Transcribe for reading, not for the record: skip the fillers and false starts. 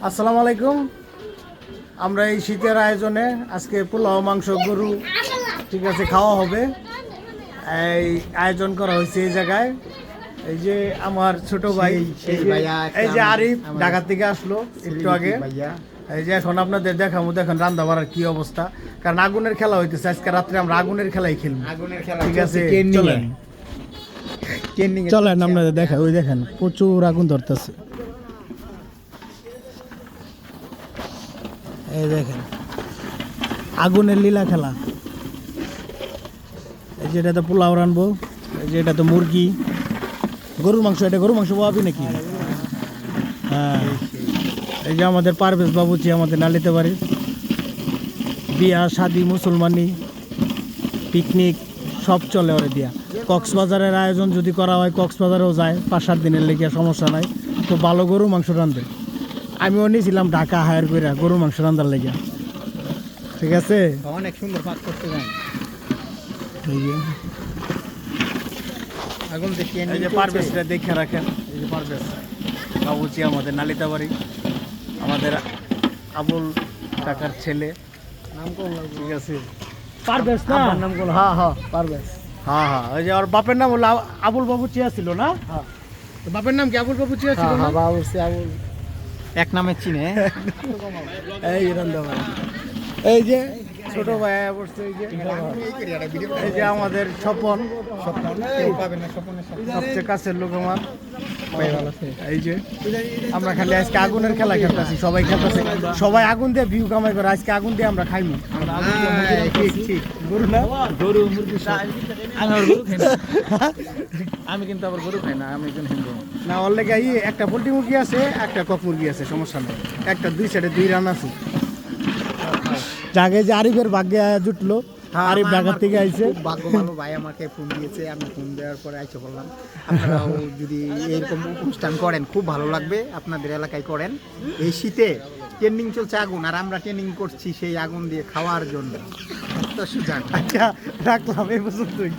আসসালামু আলাইকুম। আমরা এই শীতের আয়োজনে আজকে পোলাও মাংস গরু ঠিক আছে খাওয়া হবে। এই আয়োজন করা হয়েছে এই জায়গায়। এই যে আমার ছোট ভাই এই যে আরিফ ঢাকা থেকে আসলো একটু আগে। এই যে এখন আপনাদের দেখাবো, দেখেন রান্না বাড়ার কি অবস্থা, কারণ আগুনের খেলা হইতেছে আজকে রাত্রে। আমরা আগুনের খেলাই খেলবো, ঠিক আছে? চলেন আপনাদের দেখা। ওই দেখেন প্রচুর আগুন ধরতেছে, এই দেখেন আগুনের লীলা খেলা। এই যে এটাতে পোলাও রানবো, এই যে এটা তো মুরগি, গরুর মাংস। এটা গরুর মাংস পাবি নাকি? হ্যাঁ, এই যে আমাদের পারভেজ বাবুচি, আমাদের নালিতে বাড়ি। বিয়া শাদি মুসলমানি পিকনিক সব চলে ওরে দিয়া। কক্সবাজারের আয়োজন যদি করা হয় কক্সবাজারেও যায় 5-7 দিনের লেগে, সমস্যা নাই। তো ভালো গরু মাংস রান্ধে। আমিও নিয়েছিলাম ঢাকা হায়ার করে গরু মাংস রান্ধার লেগে, ঠিক আছে? অনেক সুন্দর পাক করতে যায়। আগুন দেখি, এই যে পারভেজটা দেখে রাখেন। এই যে পারভেজ বাবুচি আমাদের নালিতা বাড়ি, আমাদের আবুল কাকার ছেলে। নাম কোন লাগবে? ঠিক আছে, পারভেজ না নাম কোন? হ্যাঁ হ্যাঁ পারভেজ। হ্যাঁ হ্যাঁ, ওই যে ওর বাপের নাম হলো আবুল বাবু চিয়া ছিল না? হ্যাঁ, তো বাপের নাম কি আবুল বাবু চিয়া ছিল না? বাবুর্চি আবুল এক নামে চিনে। এই রান্দাবাড়ি, এই যে ছোট ভাই বসছে, এই যে আমাদের স্বপন, সবচেয়ে কাছের লোক আমার। এই যে আমরা খালি আজকে আগুনের খেলা খেলতেছি, সবাই খেলতেছে, সবাই আগুন দিয়ে ভিউ কামাই করে। আজকে আগুন দিয়ে আমরা খাইনি। গরু না, গরু মুরগি আমি কিন্তু আবার গরু খাই না, আমি একজন হিন্দু না। ওর লেগে একটা পোল্ট্রি মুরগি আছে, একটা কক মুরগি আছে, সমস্যা নেই। একটা দুই সাইডে 2 রান আছে। জাগে যে আরিফের ভাগ্যে জুটলো, আরিফ ঢাকা থেকে আইছে। ভাগ্য ভালো, ভাই আমাকে ফোন দিয়েছে, আমি ফোন দেওয়ার পরে আইসে বললাম আপনারাও যদি এরকম অনুষ্ঠান করেন খুব ভালো লাগবে, আপনাদের এলাকায় করেন। এই শীতে ট্রেন্ডিং চলছে আগুন, আর আমরা ট্রেন্ডিং করছি সেই আগুন দিয়ে খাওয়ার জন্য। আচ্ছা রাখলাম এই পর্যন্তই।